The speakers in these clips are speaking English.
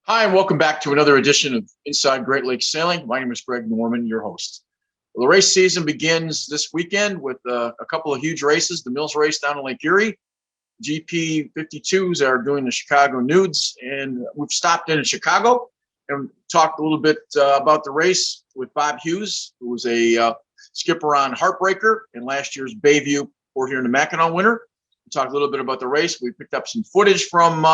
Hi, and welcome back to another edition of Inside Great Lakes Sailing. My name is Greg Norman, your host. Well, the race season begins this weekend with a couple of huge races. The Mills race down in Lake Erie. GP 52s are doing the Chicago Nudes, and we've stopped in Chicago and talked a little bit about the race with Bob Hughes, who was a skipper on Heartbreaker and last year's Bayview Port Huron to Mackinac winner. We talked a little bit about the race. We picked up some footage from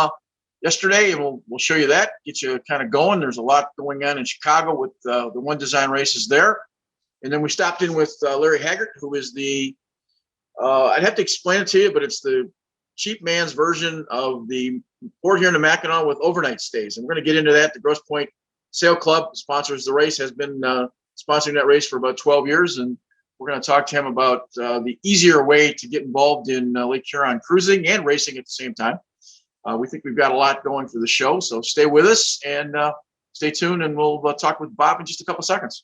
yesterday, and we'll show you that, get you kind of going. There's a lot going on in Chicago with the One Design races there. And then we stopped in with Larry Haggart, who is the, I'd have to explain it to you, but it's the cheap man's version of the Port Huron to Mackinac with overnight stays. And we're going to get into that. The Grosse Pointe Sail Club sponsors the race, has been sponsoring that race for about 12 years. And we're going to talk to him about the easier way to get involved in Lake Huron cruising and racing at the same time. We think we've got a lot going for the show, so stay with us and stay tuned, and we'll talk with Bob in just a couple seconds.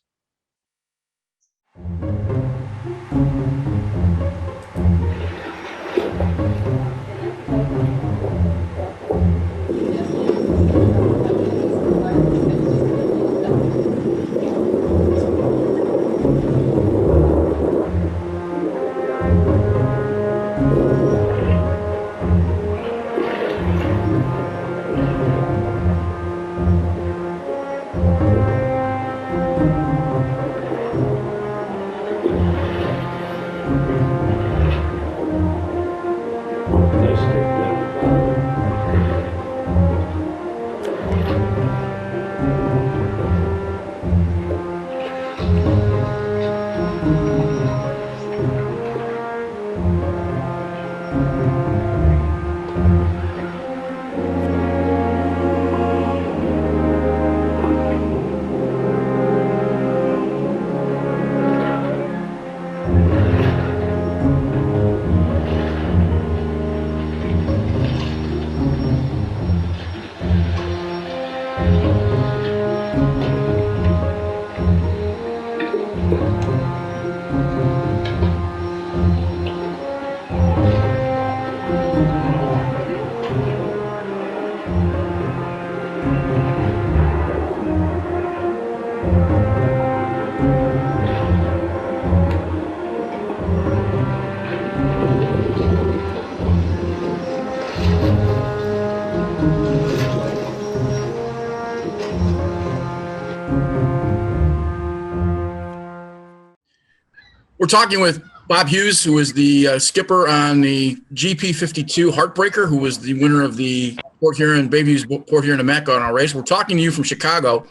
We're talking with Bob Hughes, who is the skipper on the GP 52 Heartbreaker, who was the winner of the Port Huron Bayview's Port Huron to Mackinac race. We're talking to you from Chicago.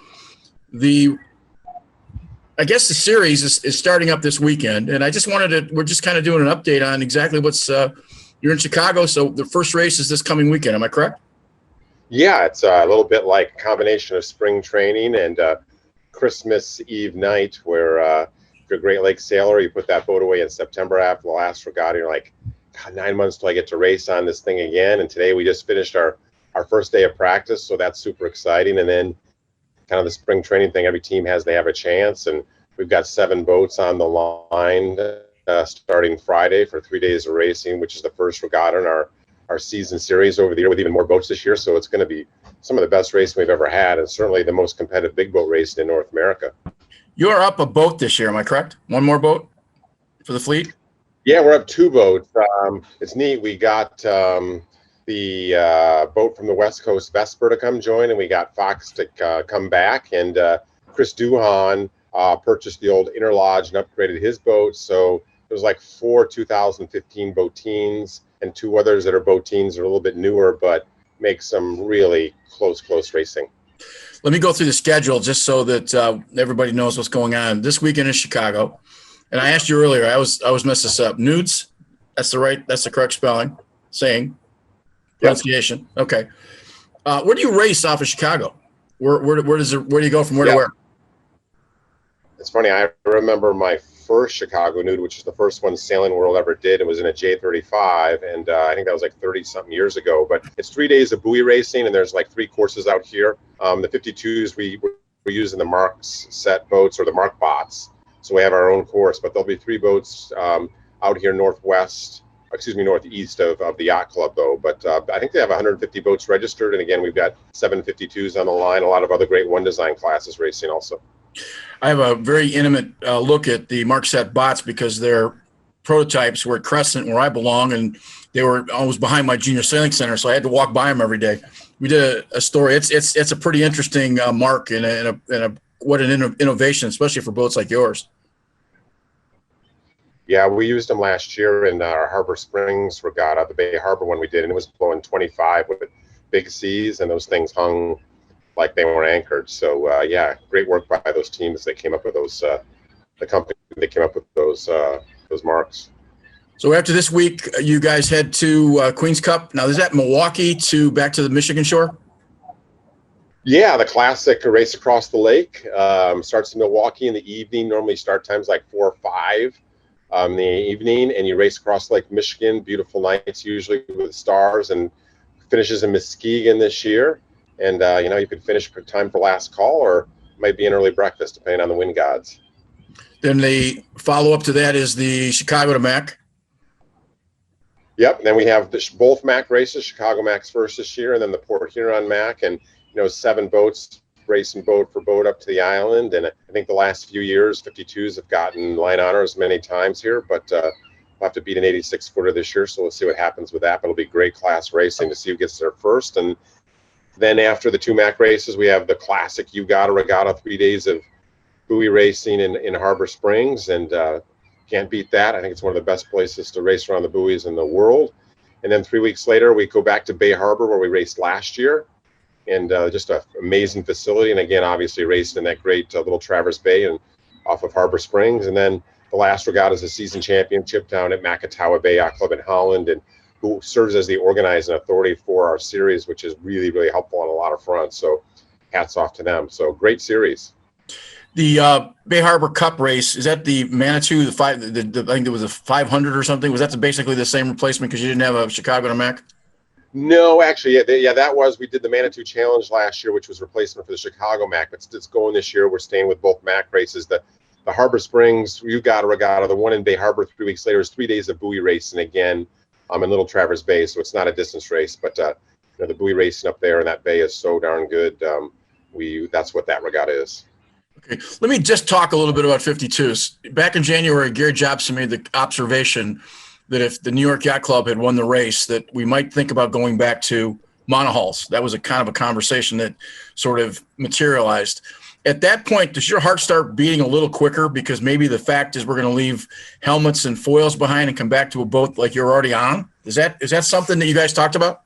I guess the series is starting up this weekend, and I just we're just kind of doing an update on exactly what's you're in Chicago, so the first race is this coming weekend. Am I correct? Yeah, it's a little bit like a combination of spring training and Christmas Eve night, where if you're a Great Lakes sailor, you put that boat away in September after the last regatta. You're like, God, 9 months till I get to race on this thing again. And today we just finished our first day of practice, so that's super exciting. And then kind of the spring training thing, every team they have a chance. And we've got 7 boats on the line starting Friday for 3 days of racing, which is the first regatta in our season series over the year, with even more boats this year. So it's going to be some of the best racing we've ever had, and certainly the most competitive big boat racing in North America. You're up a boat this year, am I correct? One more boat for the fleet? Yeah, we're up 2 boats. It's neat. We got the boat from the West Coast, Vesper, to come join, and we got Fox to come back. And Chris Duhan purchased the old Inner Lodge and upgraded his boat. So there's like 4 2015 boatines and 2 others that are boatines that are a little bit newer, but make some really close racing. Let me go through the schedule just so that everybody knows what's going on. This weekend is Chicago. And I asked you earlier, I was messed this up. Nudes, that's the correct spelling, saying, pronunciation. Yep. Okay. Where do you race off of Chicago? Where do you go from where to where? It's funny. I remember my first Chicago nude, which is the first one Sailing World ever did. It was in a J35, and I think that was like 30-something years ago. But it's 3 days of buoy racing, and there's like 3 courses out here. The 52s, we're using the Marks set boats or the Mark bots, so we have our own course. But there'll be 3 boats out here northeast of the yacht club, though. But I think they have 150 boats registered, and again, we've got 752s on the line. A lot of other great one design classes racing also. I have a very intimate look at the Markset bots because their prototypes were at Crescent, where I belong, and they were always behind my junior sailing center, so I had to walk by them every day. We did a story. It's a pretty interesting mark and what an innovation, especially for boats like yours. Yeah, we used them last year in our Harbor Springs regatta, the Bay Harbor one we did, and it was blowing 25 with big seas, and those things hung like they were anchored. So yeah, great work by those teams that came up with those, the company that came up with those marks. So after this week, you guys head to Queens Cup. Now, is that Milwaukee to back to the Michigan shore? Yeah, the classic race across the lake starts in Milwaukee in the evening. Normally start times like 4 or 5 in the evening, and you race across Lake Michigan. Beautiful nights, usually with stars, and finishes in Muskegon this year. And, you can finish for time for last call, or might be an early breakfast, depending on the wind gods. Then the follow-up to that is the Chicago to Mac. Yep. Then we have both Mac races, Chicago Mac's first this year, and then the Port Huron Mac. And, 7 boats racing boat for boat up to the island. And I think the last few years, 52s have gotten line honors many times here, but we'll have to beat an 86-footer this year. So we'll see what happens with that. But it'll be great class racing to see who gets there first. And then after the 2 Mac races, we have the classic regatta, 3 days of buoy racing in Harbor Springs, and can't beat that. I think it's one of the best places to race around the buoys in the world. And then 3 weeks later, we go back to Bay Harbor where we raced last year, and just an amazing facility. And again, obviously raced in that great Little Traverse Bay and off of Harbor Springs. And then the last regatta is a season championship down at Makatawa Bay Yacht Club in Holland, and who serves as the organizing authority for our series, which is really, really helpful on a lot of fronts. So hats off to them. So great series. The Bay Harbor Cup race, is that the Manitou, I think there was a 500 or something? Was that basically the same replacement because you didn't have a Chicago to Mac? No, actually, that was. We did the Manitou Challenge last year, which was replacement for the Chicago Mac. But it's going this year. We're staying with both Mac races. The Harbor Springs, regatta, the one in Bay Harbor 3 weeks later is 3 days of buoy racing again. I'm in Little Traverse Bay, so it's not a distance race, but the buoy racing up there in that bay is so darn good. That's what that regatta is. Okay, let me just talk a little bit about 52s. Back in January, Gary Jobson made the observation that if the New York Yacht Club had won the race, that we might think about going back to monohulls. That was a kind of a conversation that sort of materialized. At that point, does your heart start beating a little quicker because maybe the fact is we're going to leave helmets and foils behind and come back to a boat like you're already on? Is that something that you guys talked about?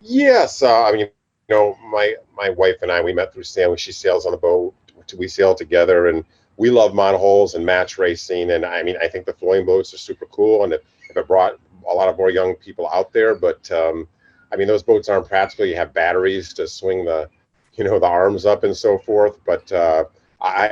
Yes. My wife and I, we met through sailing. She sails on the boat. We sail together, and we love monohulls and match racing. And I think the floating boats are super cool, and it brought a lot of more young people out there. But those boats aren't practical. You have batteries to swing the arms up and so forth. But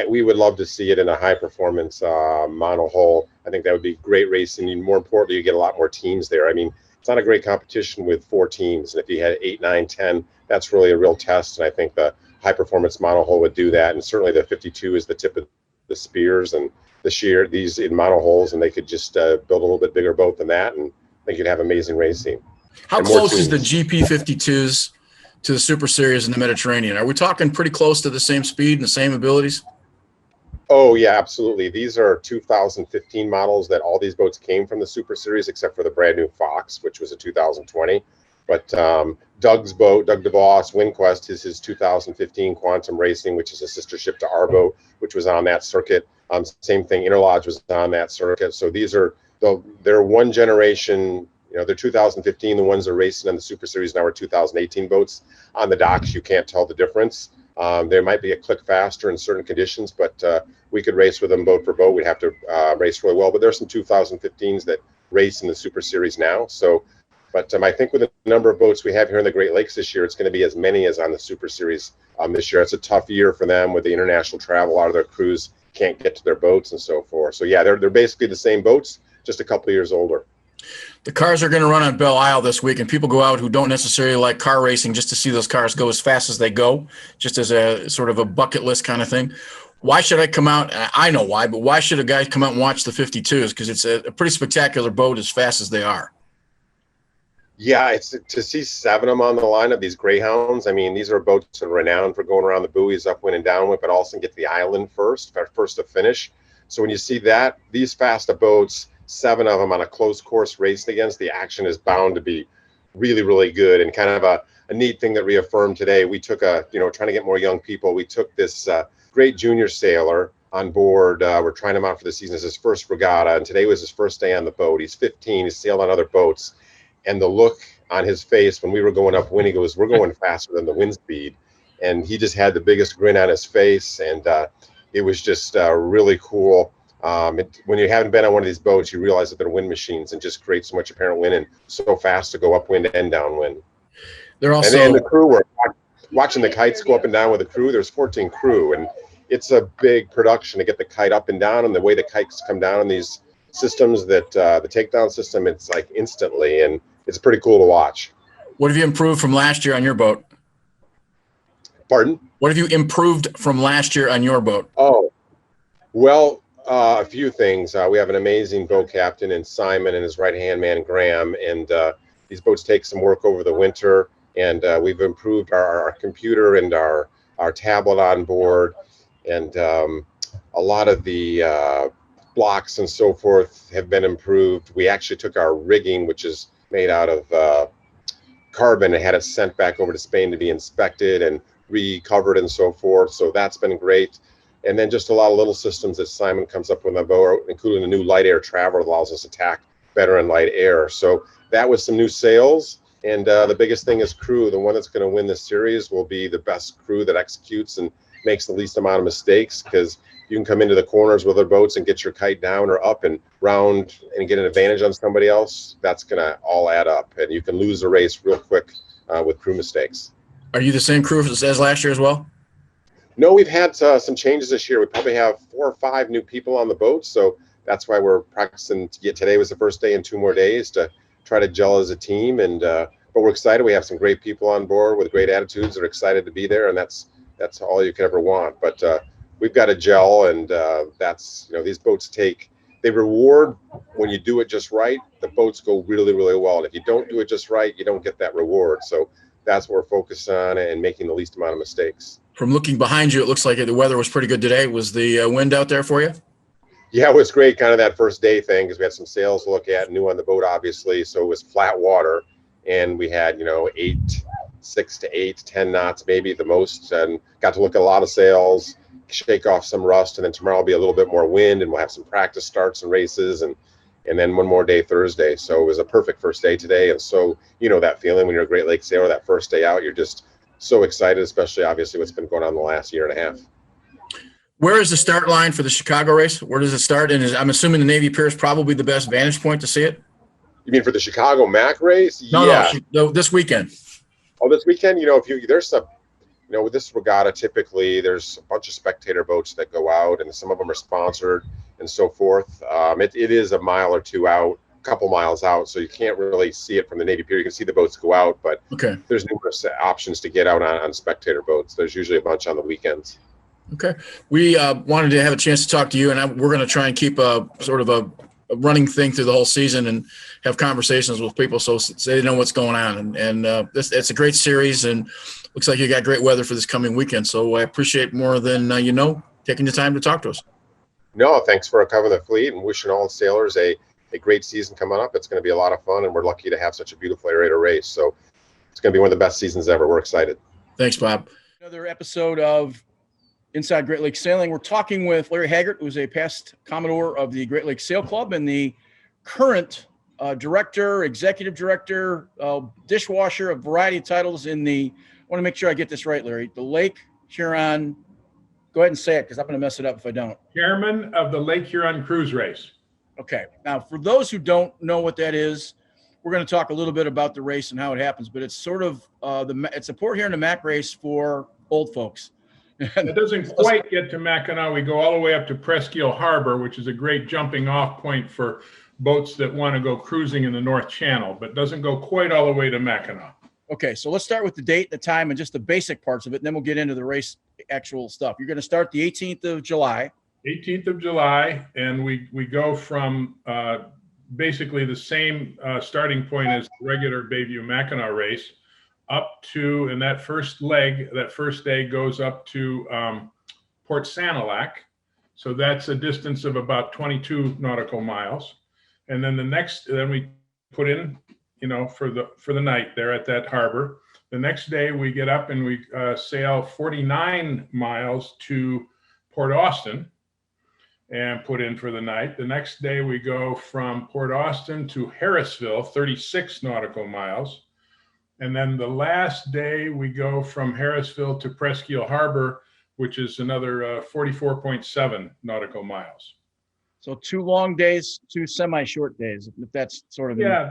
we would love to see it in a high performance monohull. I think that would be great racing. And more importantly, you get a lot more teams there. It's not a great competition with 4 teams. And if you had 8, 9, 10, that's really a real test. And I think the high performance monohull would do that. And certainly the 52 is the tip of the spears. And this year, these in monohulls, and they could just build a little bit bigger boat than that. And they could have amazing racing. How close is the GP 52s to the Super Series in the Mediterranean? Are we talking pretty close to the same speed and the same abilities? Oh, yeah, absolutely. These are 2015 models that all these boats came from the Super Series, except for the brand new Fox, which was a 2020. But Doug's boat, Doug DeVos, WinQuest, is his 2015 Quantum Racing, which is a sister ship to our boat, which was on that circuit. Same thing, Interlodge was on that circuit. So these are they're one generation. They're 2015. The ones that are racing on the Super Series now are 2018 boats. On the docks, you can't tell the difference. There might be a click faster in certain conditions, but we could race with them boat for boat. We'd have to race really well. But there's some 2015s that race in the Super Series now. So, but I think with the number of boats we have here in the Great Lakes this year, it's going to be as many as on the Super Series this year. It's a tough year for them with the international travel. A lot of their crews can't get to their boats and so forth. So yeah, they're basically the same boats, just a couple of years older. The cars are going to run on Belle Isle this week, and people go out who don't necessarily like car racing just to see those cars go as fast as they go, just as a sort of a bucket list kind of thing. Why should I come out? I know why, but why should a guy come out and watch the 52s? Because it's a pretty spectacular boat as fast as they are. Yeah, it's to see 7 of them on the lineup, these Greyhounds. I mean, these are boats that are renowned for going around the buoys, upwind and downwind, but also get to the island first to finish. So when you see that, these fast boats, 7 of them on a close course racing against, the action is bound to be really, really good. And kind of a neat thing that reaffirmed today, we took trying to get more young people. We took this great junior sailor on board. We're trying him out for the season. It's his first regatta, and today was his first day on the boat. He's 15. He's sailed on other boats. And the look on his face when we were going upwind, he goes, "We're going faster than the wind speed." And he just had the biggest grin on his face. And it was just really cool. When you haven't been on one of these boats, you realize that they're wind machines and just create so much apparent wind and so fast to go upwind and downwind. They're also, and the crew were watching the kites go up and down with the crew. There's 14 crew, and it's a big production to get the kite up and down. And the way the kites come down in these systems, that the takedown system, it's like instantly, and it's pretty cool to watch. What have you improved from last year on your boat? Pardon? What have you improved from last year on your boat? Oh, well, a few things. We have an amazing boat captain in Simon and his right-hand man, Graham, and these boats take some work over the winter, and we've improved our computer and our tablet on board, and a lot of the blocks and so forth have been improved. We actually took our rigging, which is made out of carbon, and had it sent back over to Spain to be inspected and recovered and so forth. So that's been great. And then just a lot of little systems that Simon comes up with on board, including a new light air traveler that allows us to tack better in light air. So that was some new sales. And the biggest thing is crew. The one that's going to win this series will be the best crew that executes and makes the least amount of mistakes, because you can come into the corners with other boats and get your kite down or up and round and get an advantage on somebody else. That's going to all add up, and you can lose a race real quick with crew mistakes. Are you the same crew as last year as well? No, we've had some changes this year. We probably have 4 or 5 new people on the boat, so that's why we're practicing. Today was the first day and 2 more days to try to gel as a team. And but we're excited. We have some great people on board with great attitudes. They're excited to be there, and that's all you could ever want. But we've got to gel, and that's these boats they reward when you do it just right. The boats go really, really well, and if you don't do it just right, you don't get that reward. So that's what we're focused on, and making the least amount of mistakes. From looking behind you, it looks like the weather was pretty good today. Was the wind out there for you? Yeah, it was great. Kind of that first day thing, because we had some sails to look at, new on the boat, obviously. So it was flat water, and we had 6 to 8, 10 knots, maybe the most, and got to look at a lot of sails, shake off some rust, and then tomorrow will be a little bit more wind, and we'll have some practice starts and races, and then one more day Thursday. So it was a perfect first day today. And so that feeling when you're a Great Lakes sailor, that first day out, you're just so excited, especially obviously what's been going on the last year and a half. Where is the start line for the Chicago race? Where does it start? And I'm assuming the Navy Pier is probably the best vantage point to see it. You mean for the Chicago Mac race? No, this weekend. Oh, this weekend, with this regatta, typically there's a bunch of spectator boats that go out, and some of them are sponsored and so forth. It is a mile or two out, a couple miles out, so you can't really see it from the Navy Pier. You can see the boats go out, but there's numerous options to get out on spectator boats. There's usually a bunch on the weekends. Okay. We wanted to have a chance to talk to you, and we're going to try and keep a sort of a running thing through the whole season and have conversations with people so they know what's going on. And it's a great series, and looks like you got great weather for this coming weekend. So I appreciate more than taking the time to talk to us. No, thanks for covering the fleet, and wishing all the sailors a great season coming up. It's going to be a lot of fun, and we're lucky to have such a beautiful area to race. So it's going to be one of the best seasons ever. We're excited. Thanks, Bob. Another episode of Inside Great Lakes Sailing. We're talking with Larry Haggart, who's a past Commodore of the Great Lakes Sail Club and the current director, executive director, dishwasher, a variety of titles in the, I want to make sure I get this right, Larry, the Lake Huron, go ahead and say it because I'm going to mess it up if I don't. Chairman of the Lake Huron Cruise Race. Okay. Now, for those who don't know what that is, we're going to talk a little bit about the race and how it happens, but it's sort of it's a Port Huron to Mac race for old folks. It doesn't quite get to Mackinac. We go all the way up to Presqu'île Harbor, which is a great jumping off point for boats that want to go cruising in the North Channel, but doesn't go quite all the way to Mackinac. Okay, so let's start with the date, the time, and just the basic parts of it, and then we'll get into the race actual stuff. You're going to start the 18th of July. 18th of July, and we go from basically the same starting point as the regular Bayview Mackinac race up to, and that first day goes up to Port Sanilac. So that's a distance of about 22 nautical miles. And then then we put in, for the night there at that harbor. The next day we get up and we sail 49 miles to Port Austin and put in for the night. The next day we go from Port Austin to Harrisville, 36 nautical miles. And then the last day we go from Harrisville to Presqu'île Harbor, which is another 44.7 nautical miles. So 2 long days, 2 semi-short days, if that's sort of. Yeah,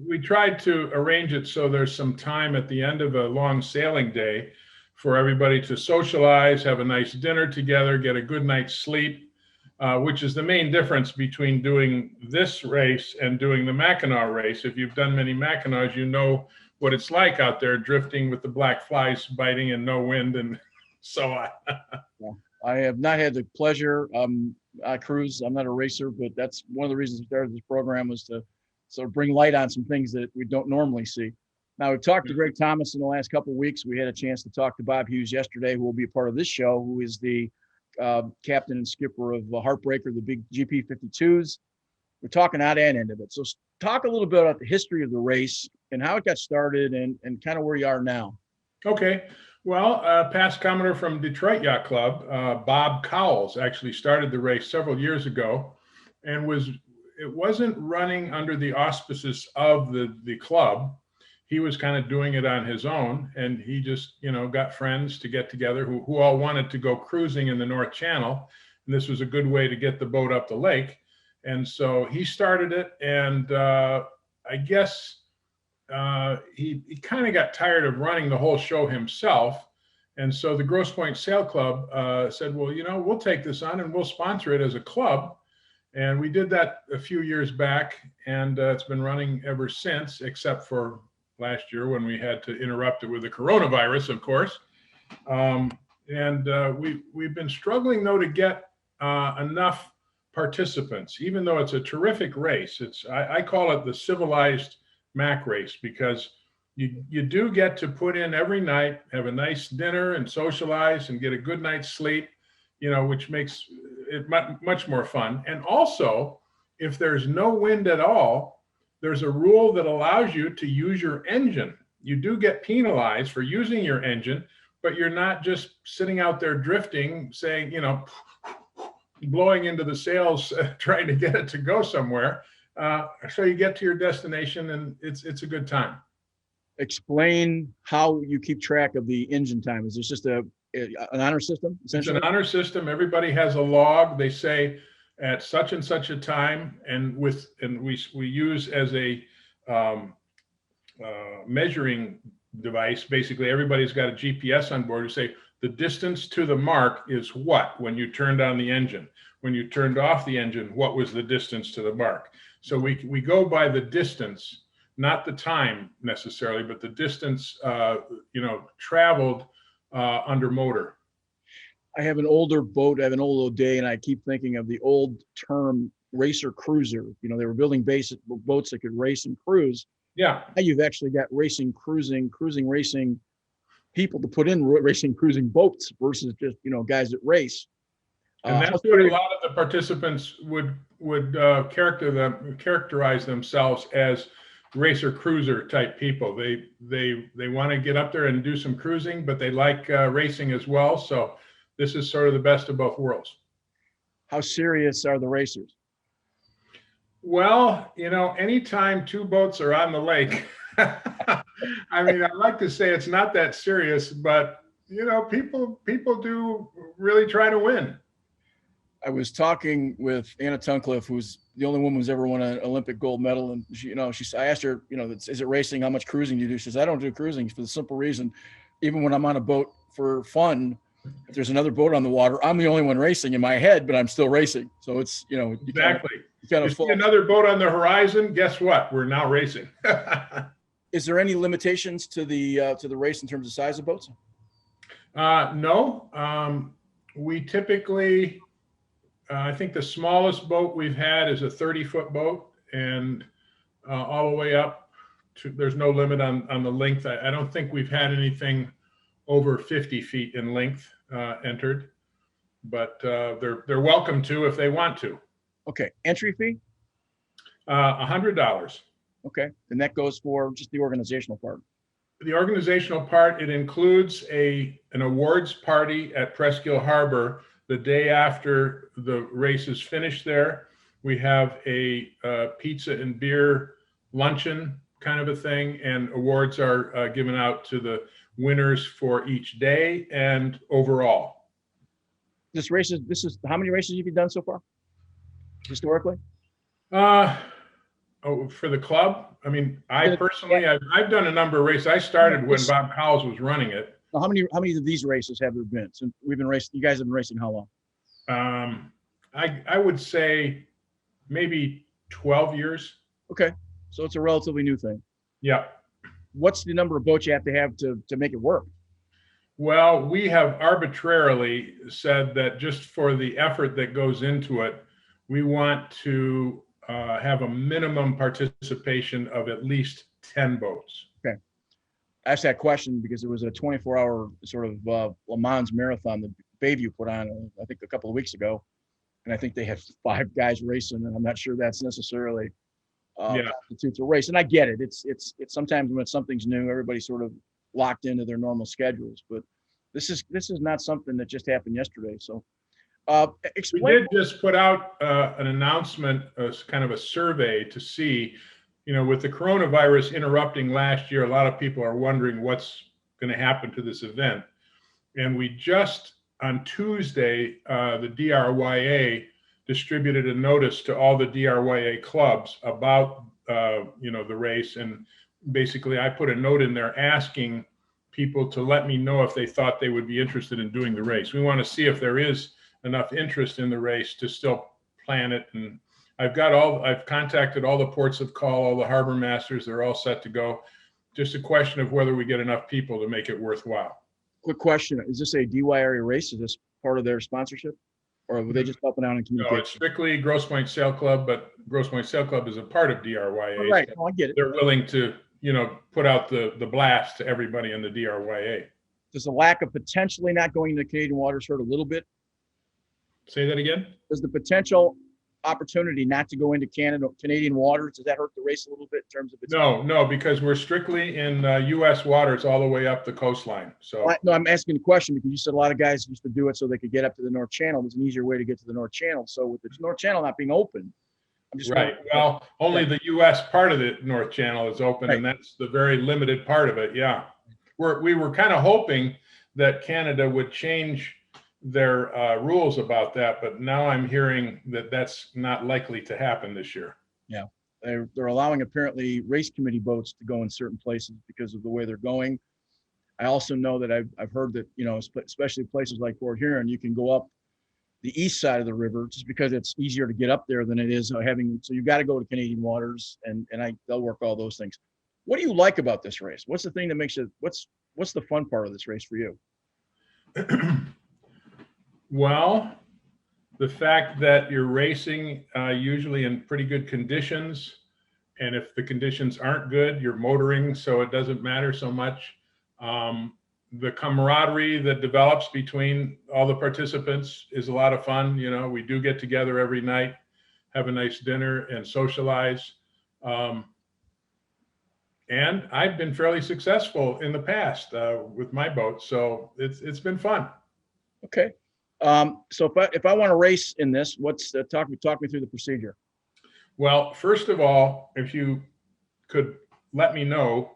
we tried to arrange it so there's some time at the end of a long sailing day for everybody to socialize, have a nice dinner together, get a good night's sleep, which is the main difference between doing this race and doing the Mackinac race. If you've done many Mackinacs, you know what it's like out there drifting with the black flies biting and no wind and so on. Yeah. I have not had the pleasure. I cruise. I'm not a racer, but that's one of the reasons I started this program was to sort of bring light on some things that we don't normally see. Now, we've talked to Greg Thomas in the last couple of weeks. We had a chance to talk to Bob Hughes yesterday, who will be a part of this show, who is the captain and skipper of the Heartbreaker, the big GP52s. We're talking out and end of it. So talk a little bit about the history of the race and how it got started and kind of where you are now. Okay. Well, past Commodore from Detroit Yacht Club, Bob Cowles actually started the race several years ago and it wasn't running under the auspices of the club. He was kind of doing it on his own, and he just, got friends to get together who all wanted to go cruising in the North Channel. And this was a good way to get the boat up the lake. And so he started it, and I guess he kind of got tired of running the whole show himself. And so the Grosse Pointe Sail Club said, well, we'll take this on and we'll sponsor it as a club. And we did that a few years back, and it's been running ever since, except for last year when we had to interrupt it with the coronavirus, of course. We've been struggling, though, to get enough participants, even though it's a terrific race. I call it the civilized Mac race because you do get to put in every night, have a nice dinner and socialize and get a good night's sleep, which makes it much more fun. And also, if there's no wind at all, there's a rule that allows you to use your engine. You do get penalized for using your engine, but you're not just sitting out there drifting, saying, blowing into the sails, trying to get it to go somewhere. So you get to your destination and it's a good time. Explain how you keep track of the engine time. Is this just an honor system? It's an honor system. Everybody has a log. They say at such and such a time, and we use as a measuring device. Basically, everybody's got a GPS on board to say the distance to the mark is what when you turned on the engine. When you turned off the engine, what was the distance to the mark? So we go by the distance, not the time necessarily, but the distance traveled under motor. I have an older boat, I have an old O'Day, and I keep thinking of the old term racer cruiser. They were building basic boats that could race and cruise. Yeah. Now you've actually got racing, cruising racing people to put in racing, cruising boats versus just, guys that race. And that's what a lot of the participants would characterize themselves as, racer cruiser type people. They want to get up there and do some cruising, but they like racing as well. So this is sort of the best of both worlds. How serious are the racers? Well, anytime two boats are on the lake, I mean, I like to say it's not that serious, but people do really try to win. I was talking with Anna Tuncliffe, who's the only woman who's ever won an Olympic gold medal, and I asked her, is it racing? How much cruising do you do? She says, I don't do cruising for the simple reason, even when I'm on a boat for fun, if there's another boat on the water, I'm the only one racing in my head, but I'm still racing. So it's exactly. You see another boat on the horizon. Guess what? We're now racing. Is there any limitations to the race in terms of size of boats? No. We typically, I think the smallest boat we've had is a 30-foot boat, and all the way up to, there's no limit on the length. I don't think we've had anything over 50 feet in length entered, but they're welcome to if they want to. Okay. Entry fee? $100. Okay. And that goes for just the organizational part. The organizational part, it includes an awards party at Presqu'île Harbor the day after the race is finished there. We have a pizza and beer luncheon kind of a thing, and awards are given out to the winners for each day and overall. This is how many races have you done so far historically? For the club, I mean, I personally, I've done a number of races. I started when Bob Cowles was running it. Now, how many of these races have there been since we've been racing? You guys have been racing how long? I would say maybe 12 years. Okay, so it's a relatively new thing. Yeah. What's the number of boats you have to make it work? Well, we have arbitrarily said that just for the effort that goes into it, we want to have a minimum participation of at least 10 boats. Okay. I asked that question because it was a 24-hour sort of Le Mans marathon that Bayview put on, I think, a couple of weeks ago. And I think they had 5 guys racing, and I'm not sure that's necessarily constitutes a race. And I get it. It's sometimes when something's new, everybody's sort of locked into their normal schedules. But this is not something that just happened yesterday. So explain. We did just put out an announcement, kind of a survey to see, with the coronavirus interrupting last year, a lot of people are wondering what's going to happen to this event. And we just, on Tuesday, the DRYA distributed a notice to all the DRYA clubs about, the race. And basically, I put a note in there asking people to let me know if they thought they would be interested in doing the race. We want to see if there is enough interest in the race to still plan it. And I've contacted all the ports of call, all the harbor masters. They're all set to go. Just a question of whether we get enough people to make it worthwhile. Quick question. Is this a DYRA race? Is this part of their sponsorship? Or were they just helping out in communication? No, it's strictly Grosse Pointe Sail Club, but Grosse Pointe Sail Club is a part of DRYA. Oh, right. I get it. They're willing to, put out the blast to everybody in the DRYA. Does the lack of potentially not going to Canadian waters hurt a little bit? Say that again? Does the potential opportunity not to go into Canadian waters, does that hurt the race a little bit in terms of its? No, because we're strictly in U.S. waters all the way up the coastline. So no, I'm asking the question because you said a lot of guys used to do it so they could get up to the North Channel. There's an easier way to get to the North Channel. So with the North Channel not being open, I'm just right. Well, only the U.S. part of the North Channel is open, right. And that's the very limited part of it. Yeah, we were kind of hoping that Canada would change their rules about that, but now I'm hearing that that's not likely to happen this year. Yeah, they're allowing apparently race committee boats to go in certain places because of the way they're going. I also know that I've heard that especially places like Port Huron, you can go up the east side of the river just because it's easier to get up there than it is having. So you've got to go to Canadian waters, and they'll work all those things. What do you like about this race? What's the thing that makes it? What's the fun part of this race for you? Well, the fact that you're racing usually in pretty good conditions, and if the conditions aren't good, you're motoring, so it doesn't matter so much. The camaraderie that develops between all the participants is a lot of fun. We do get together every night, have a nice dinner, and socialize. And I've been fairly successful in the past with my boat, so it's been fun. Okay. So if I want to race in this, what's talk me through the procedure. Well, first of all, if you could let me know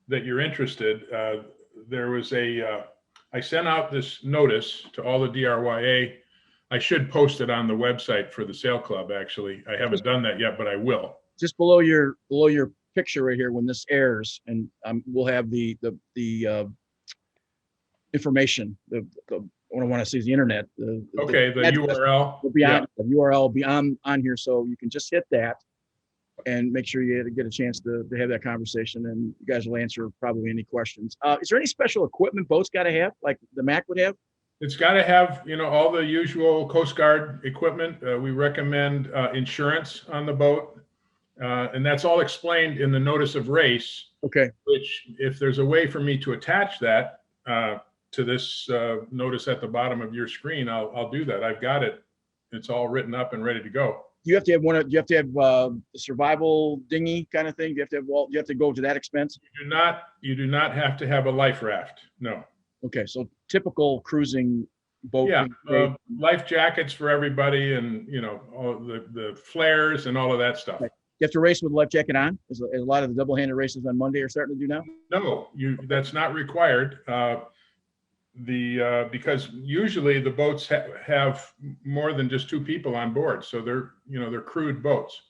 that you're interested, there was I sent out this notice to all the DRYA. I should post it on the website for the Sail Club, actually. I haven't done that yet, but I will. Just below your picture right here when this airs, and we'll have the information. What I want to see is the internet. The URL will be on. The URL will be on here, so you can just hit that and make sure you get a chance to have that conversation, and you guys will answer probably any questions. Is there any special equipment boats got to have, like the Mac would have? It's got to have, all the usual Coast Guard equipment. We recommend insurance on the boat, and that's all explained in the notice of race. Okay. Which, if there's a way for me to attach that to this notice at the bottom of your screen, I'll do that. I've got it. It's all written up and ready to go. You have to have do you have to have a survival dinghy kind of thing? Do you have to go to that expense? You do not have to have a life raft. No. Okay, so typical cruising boat. Yeah, life jackets for everybody, and all the flares and all of that stuff. Okay. You have to race with a life jacket on, as a lot of the double-handed races on Monday are starting to do now. No, that's not required. Because usually the boats have more than just two people on board, so they're crewed boats.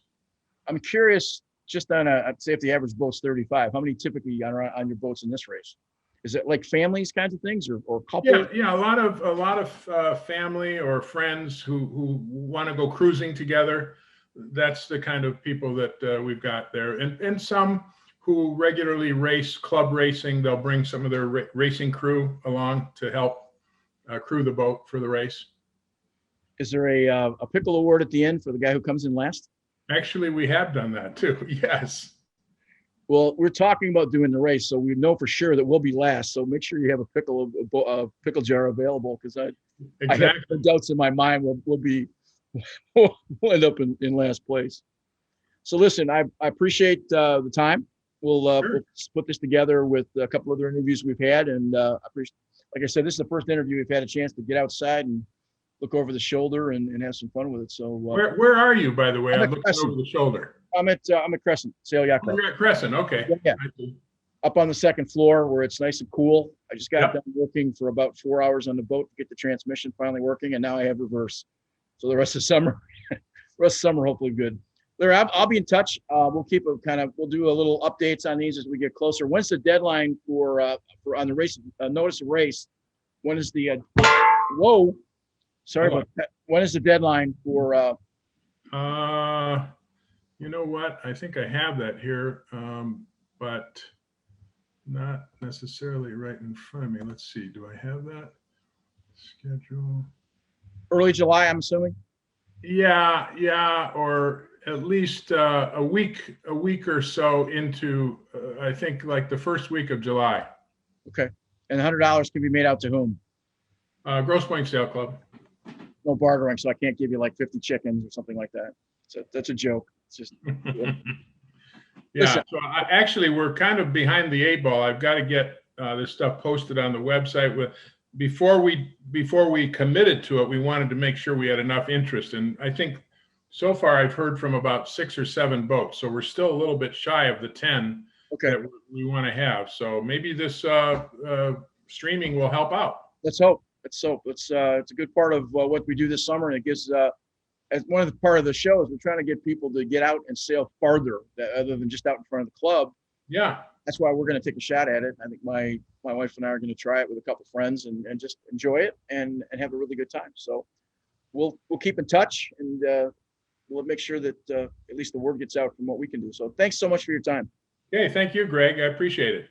I'm curious, just on I'd say if the average boat's 35, how many typically on your boats in this race? Is it like families kinds of things, or couples? Yeah, a lot of family or friends who want to go cruising together. That's the kind of people that we've got there, and some who regularly race club racing. They'll bring some of their racing crew along to help crew the boat for the race. Is there a pickle award at the end for the guy who comes in last? Actually, we have done that too. Yes. Well, we're talking about doing the race, so we know for sure that we'll be last. So make sure you have a pickle jar available, because I have no doubts in my mind we'll end up in last place. So listen, I appreciate the time. We'll put this together with a couple other interviews we've had, and I appreciate. Like I said, this is the first interview we've had a chance to get outside and look over the shoulder and have some fun with it. So where are you, by the way? I'm looking over the shoulder. I'm at Crescent Sail Yacht Club. You're at Crescent, okay. Yeah. Up on the second floor where it's nice and cool. I just got done working for about 4 hours on the boat to get the transmission finally working, and now I have reverse. So the rest of summer, hopefully good. Larry, I'll be in touch. We'll keep we'll do a little updates on these as we get closer. When's the deadline for on the race notice of race? When is the sorry about that. When is the deadline for? You know what? I think I have that here, but not necessarily right in front of me. Let's see. Do I have that schedule? Early July, I'm assuming. Yeah, or at least a week or so into, I think, like the first week of July. Okay, and $100 can be made out to whom? Grosse Pointe Sail Club. No bartering, so I can't give you like 50 chickens or something like that. So that's a joke. It's just. Yeah. So actually, we're kind of behind the eight ball. I've got to get this stuff posted on the website. Before we committed to it, we wanted to make sure we had enough interest, and I think so far I've heard from about 6 or 7 boats. So we're still a little bit shy of the 10 that we want to have. So maybe this streaming will help out. Let's hope. It's a good part of what we do this summer, and it gives. As one of the part of the show is we're trying to get people to get out and sail farther other than just out in front of the club. Yeah. That's why we're going to take a shot at it. I think my wife and I are going to try it with a couple friends and just enjoy it and have a really good time. So we'll keep in touch, and we'll make sure that at least the word gets out from what we can do. So thanks so much for your time. Okay. Thank you, Greg. I appreciate it.